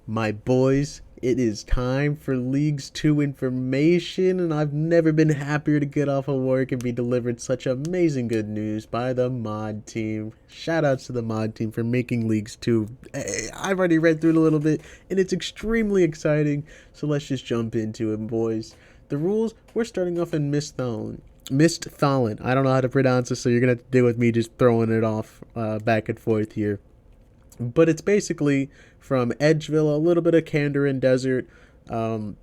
My boys, it is time for Leagues 2 information, and I've never been happier to get off of work and be delivered such amazing good news by the mod team. Shout outs to the mod team for making Leagues 2. I've already read through it a little bit, and it's extremely exciting, so let's just jump into it, boys. The rules, we're starting off in Mist Thalin. I don't know how to pronounce it, so you're going to have to deal with me just throwing it off back and forth here. But it's basically from Edgeville, a little bit of Kandarin Desert, um,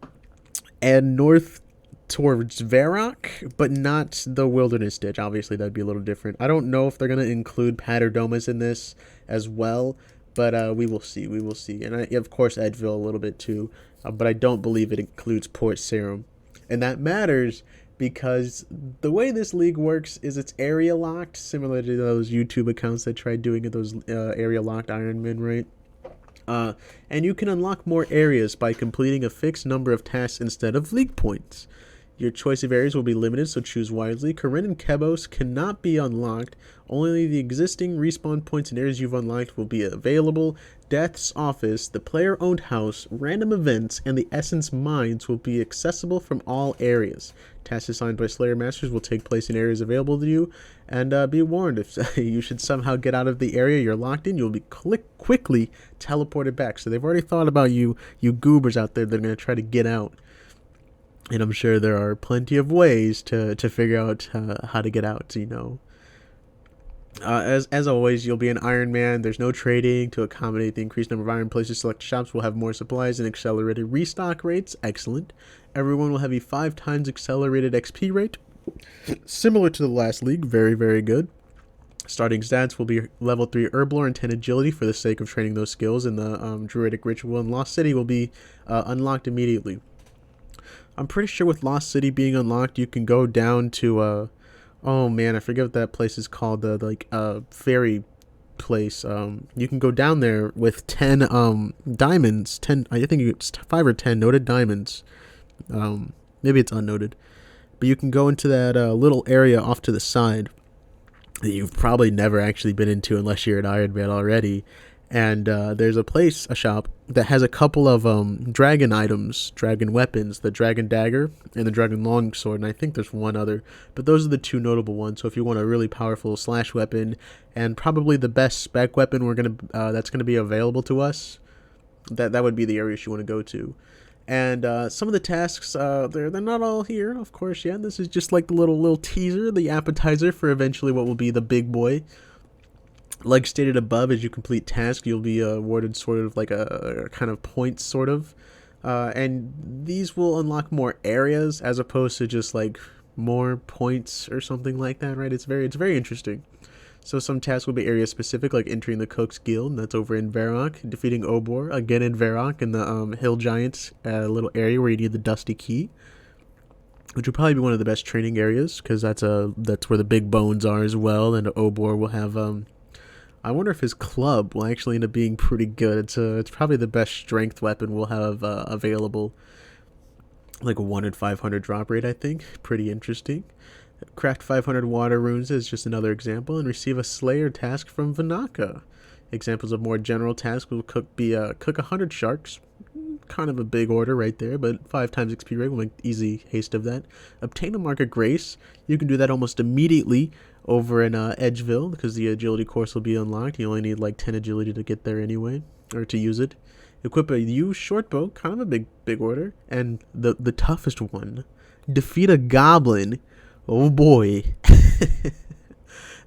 and north towards Varrock, but not the Wilderness Ditch. Obviously, that'd be a little different. I don't know if they're going to include Paterdomas in this as well, but we will see. We will see. And of course, Edgeville a little bit too, but I don't believe it includes Port Sarum. And that matters because the way this league works is it's area locked, similar to those YouTube accounts that tried doing it, those area locked Ironmen, right? And you can unlock more areas by completing a fixed number of tasks instead of league points. Your choice of areas will be limited, so choose wisely. Corinne and Kebos cannot be unlocked. Only the existing respawn points and areas you've unlocked will be available. Death's Office, the player-owned house, random events, and the Essence Mines will be accessible from all areas. Tasks assigned by Slayer Masters will take place in areas available to you, and be warned, if you should somehow get out of the area you're locked in, you'll be quickly teleported back. So they've already thought about you goobers out there that are going to try to get out. And I'm sure there are plenty of ways to figure out how to get out, you know. As always, you'll be an Iron Man. There's no trading to accommodate the increased number of Iron places. Select shops will have more supplies and accelerated restock rates. Excellent. Everyone will have a 5 times accelerated XP rate. Similar to the last league. Very, very good. Starting stats will be level 3 Herblore and 10 agility for the sake of training those skills. And the Druidic Ritual in Lost City will be unlocked immediately. I'm pretty sure with Lost City being unlocked, you can go down to oh man, I forget what that place is called. The fairy place. You can go down there with 10 diamonds. 10. I think it's 5 or 10 noted diamonds. Maybe it's unnoted, but you can go into that little area off to the side that you've probably never actually been into unless you're an Iron Man already. And there's a shop that has a couple of dragon items, dragon weapons, the dragon dagger and the dragon longsword, and I think there's one other, but those are the two notable ones. So if you want a really powerful slash weapon and probably the best spec weapon that's gonna be available to us, that would be the areas you want to go to. And some of the tasks, they're not all here, of course. Yeah, this is just like the little teaser, the appetizer for eventually what will be the big boy. Like stated above, as you complete tasks, you'll be awarded sort of like a kind of points, sort of. And these will unlock more areas as opposed to just like more points or something like that, right? It's very interesting. So some tasks will be area specific, like entering the Cook's Guild, and that's over in Varrock, defeating Obor, again in Varrock, in the Hill Giants little area where you need the Dusty Key, which would probably be one of the best training areas, because that's where the big bones are as well, and Obor will have I wonder if his club will actually end up being pretty good. It's probably the best strength weapon we'll have available. Like a 1 in 500 drop rate, I think. Pretty interesting. Craft 500 water runes is just another example, and receive a Slayer task from Vanaka. Examples of more general tasks will cook 100 sharks. Kind of a big order right there, but 5 times XP rate will make easy haste of that. Obtain a Mark of Grace. You can do that almost immediately over in Edgeville, because the agility course will be unlocked. You only need like 10 agility to get there anyway, or to use it. Equip a U shortbow, kind of a big order. And the toughest one, defeat a goblin. Oh boy.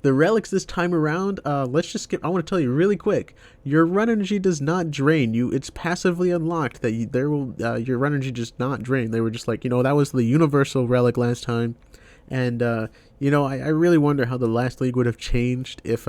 The relics this time around, let's just skip. I want to tell you really quick. Your run energy does not drain. It's passively unlocked that your run energy does not drain. They were just like, that was the universal relic last time. And, I really wonder how the last league would have changed if,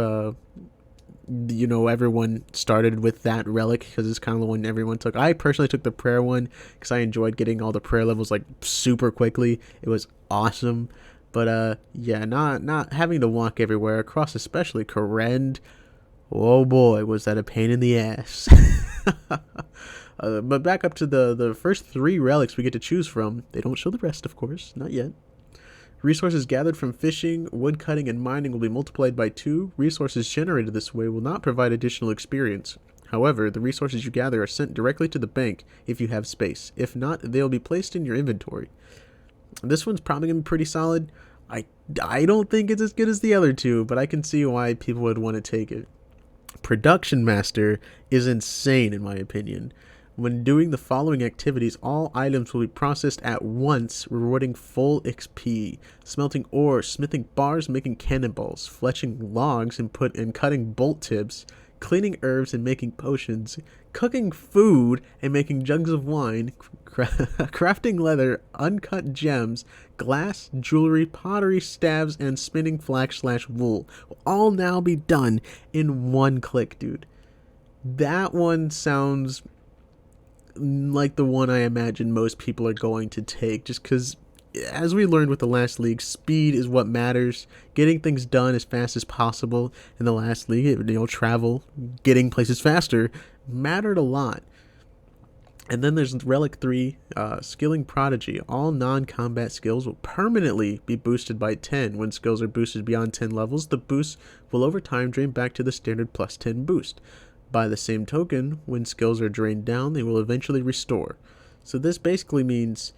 everyone started with that relic, because it's kind of the one everyone took. I personally took the prayer one because I enjoyed getting all the prayer levels, like, super quickly. It was awesome. But, yeah, not having to walk everywhere across, especially Korend. Oh, boy, was that a pain in the ass. But back up to the first 3 relics we get to choose from. They don't show the rest, of course. Not yet. Resources gathered from fishing, woodcutting, and mining will be multiplied by 2. Resources generated this way will not provide additional experience. However, the resources you gather are sent directly to the bank if you have space. If not, they'll be placed in your inventory. This one's probably going to be pretty solid. I don't think it's as good as the other two, but I can see why people would want to take it. Production Master is insane in my opinion. When doing the following activities, all items will be processed at once, rewarding full XP. Smelting ore, smithing bars, making cannonballs, fletching logs and cutting bolt tips, cleaning herbs and making potions, cooking food and making jugs of wine, crafting leather, uncut gems, glass, jewelry, pottery, staves, and spinning flax/wool will all now be done in one click, dude. That one sounds like the one I imagine most people are going to take, just because, as we learned with the last league, speed is what matters. Getting things done as fast as possible in the last league, travel, getting places faster, mattered a lot. And then there's Relic 3, Skilling Prodigy. All non-combat skills will permanently be boosted by 10. When skills are boosted beyond 10 levels, the boost will over time drain back to the standard plus 10 boost. By the same token, when skills are drained down, they will eventually restore. So this basically means,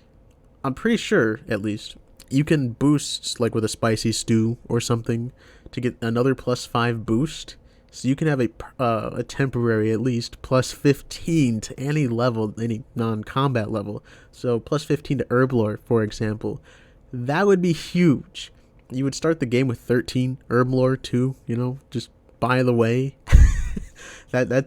I'm pretty sure, at least, you can boost, like with a spicy stew or something, to get another plus 5 boost. So you can have a temporary, at least, plus 15 to any level, any non-combat level. So plus 15 to Herblore, for example. That would be huge. You would start the game with 13 Herblore too, just by the way. That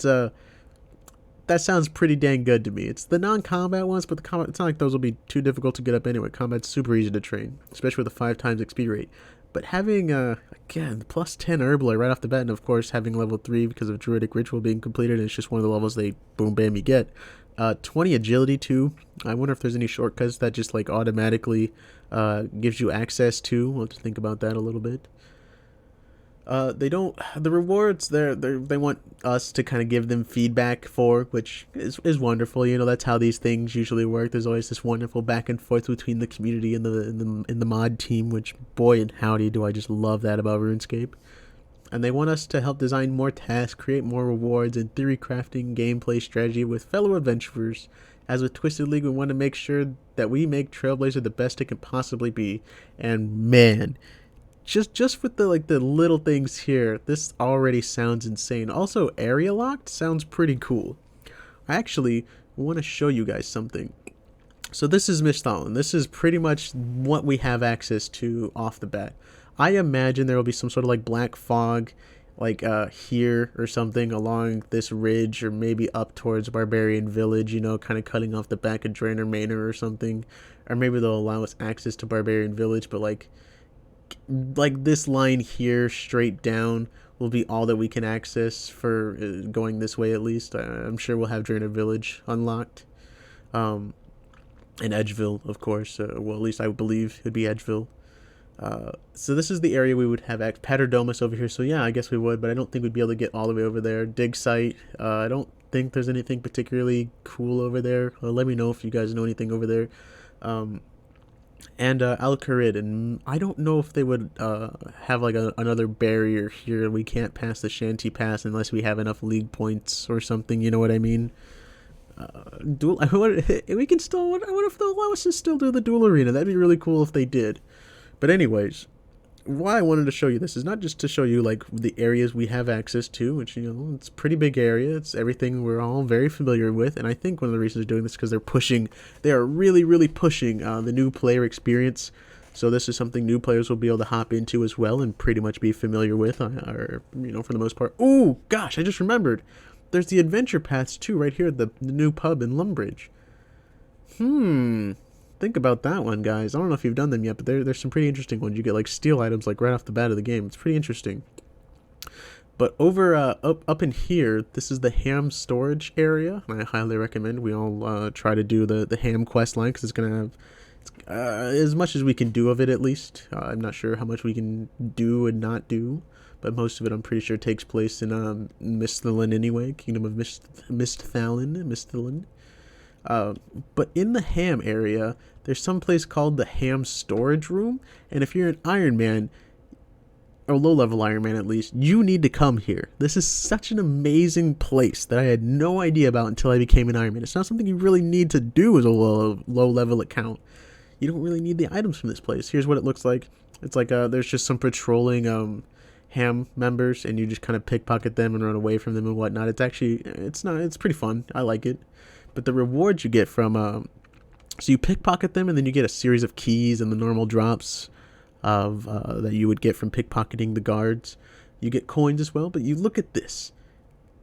sounds pretty dang good to me. It's the non-combat ones, but it's not like those will be too difficult to get up anyway. Combat's super easy to train, especially with a 5 times XP rate. But having, again, plus 10 Herblore right off the bat, and of course having level 3 because of Druidic Ritual being completed, and it's just one of the levels they boom bam you get. 20 Agility too. I wonder if there's any shortcuts that just like automatically gives you access to. We'll have to think about that a little bit. The rewards they want us to kind of give them feedback for, which is wonderful. That's how these things usually work. There's always this wonderful back and forth between the community and the mod team, which boy and howdy do I just love that about RuneScape. And they want us to help design more tasks, create more rewards, and theory crafting gameplay strategy with fellow adventurers. As with Twisted League, we want to make sure that we make Trailblazer the best it can possibly be. And man, just with the little things here, this already sounds insane. Also, area locked sounds pretty cool. I actually want to show you guys something. So this is Mishthalin. This is pretty much what we have access to off the bat. I imagine there will be some sort of like black fog here or something along this ridge, or maybe up towards Barbarian Village, kind of cutting off the back of Draenor Manor or something. Or maybe they'll allow us access to Barbarian Village, but like this line here straight down will be all that we can access for going this way, at least. I'm sure we'll have Draenor Village unlocked. And Edgeville, of course. Well, at least I would believe it would be Edgeville. So this is the area we would have Paterdomus over here. So yeah, I guess we would, but I don't think we'd be able to get all the way over there. Dig site. I don't think there's anything particularly cool over there. Let me know if you guys know anything over there. And Al-Kharid, and I don't know if they would have like another barrier here. We can't pass the Shanty Pass unless we have enough league points or something, you know what I mean? We can still, I wonder if they'll allow us to still do the duel arena. That'd be really cool if they did. But anyways, why I wanted to show you this is not just to show you like the areas we have access to, which it's a pretty big area. It's everything we're all very familiar with, and I think one of the reasons they're doing this is because they are really pushing the new player experience. So this is something new players will be able to hop into as well and pretty much be familiar with, or for the most part. Oh gosh, I just remembered. There's the adventure paths too, right here at the new pub in Lumbridge. Think about that one, guys. I don't know if you've done them yet, but there's some pretty interesting ones. You get like steel items like right off the bat of the game. It's pretty interesting. But over up in here, this is the ham storage area. And I highly recommend we all try to do the ham quest line, because it's gonna have as much as we can do of it, at least. I'm not sure how much we can do and not do, but most of it I'm pretty sure takes place in Mistthalin anyway, Kingdom of Mistthalin. But in the ham area, there's some place called the ham storage room, and if you're an Iron Man, or low-level Iron Man at least, you need to come here. This is such an amazing place that I had no idea about until I became an Iron Man. It's not something you really need to do as a low-level account. You don't really need the items from this place. Here's what it looks like. It's like there's just some patrolling ham members, and you just kind of pickpocket them and run away from them and whatnot. It's pretty fun. I like it. But the rewards you get from so you pickpocket them, and then you get a series of keys and the normal drops of that you would get from pickpocketing the guards. You get coins as well, but you look at this.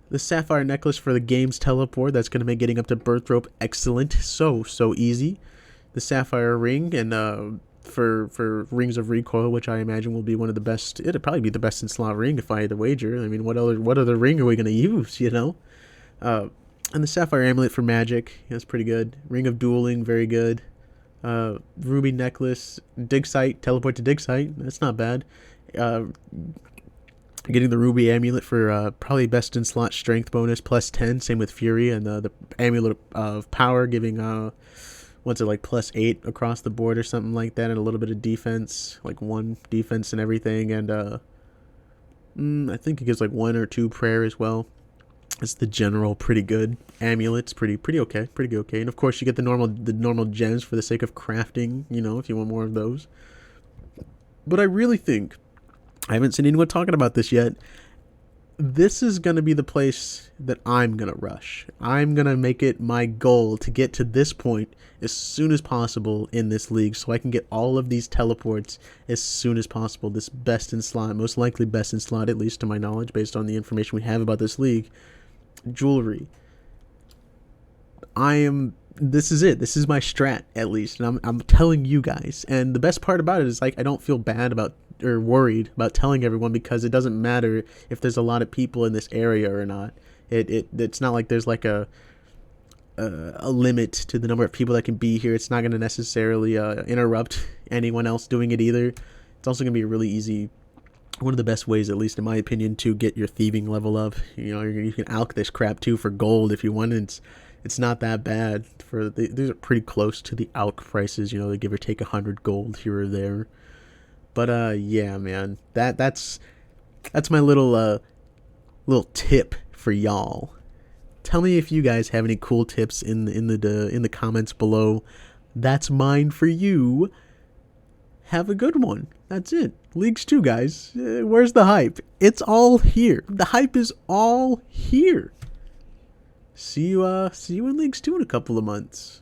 The sapphire necklace for the game's teleport, that's going to make getting up to Birth Rope excellent. So easy. The sapphire ring, and for rings of recoil, which I imagine will be one of the best. It'd probably be the best in slot ring if I had to wager. I mean, what other ring are we going to use, you know? And the sapphire amulet for magic, that's pretty good. Ring of dueling, very good. Ruby necklace, dig site, teleport to dig site, that's not bad. Getting the ruby amulet for probably best in slot strength bonus plus 10, same with fury, and the amulet of power giving what's it, like plus 8 across the board or something like that, and a little bit of defense, like 1 defense and everything, and I think it gives like 1 or 2 prayer as well. It's the general pretty good amulets, pretty okay, and of course you get the normal gems for the sake of crafting, you know, if you want more of those. But I really think, I haven't seen anyone talking about this yet, this is going to be the place that I'm going to rush. I'm going to make it my goal to get to this point as soon as possible in this league, so I can get all of these teleports as soon as possible. This best in slot, most likely best in slot, at least to my knowledge, based on the information we have about this league. Jewelry. This is it. This is my strat, at least, and I'm telling you guys. And the best part about it is, like, I don't feel bad about or worried about telling everyone, because it doesn't matter if there's a lot of people in this area or not. It's not like there's like a limit to the number of people that can be here. It's not going to necessarily interrupt anyone else doing it either. It's also going to be a really easy, one of the best ways, at least in my opinion, to get your thieving level up. You know, you can alch this crap too for gold if you want. It's not that bad. These are pretty close to the alch prices. You know, they give or take 100 gold here or there. But yeah, man, that's my little tip for y'all. Tell me if you guys have any cool tips in the comments below. That's mine for you. Have a good one. That's it. Leagues 2, guys. Where's the hype? It's all here. The hype is all here. See you in Leagues 2 in a couple of months.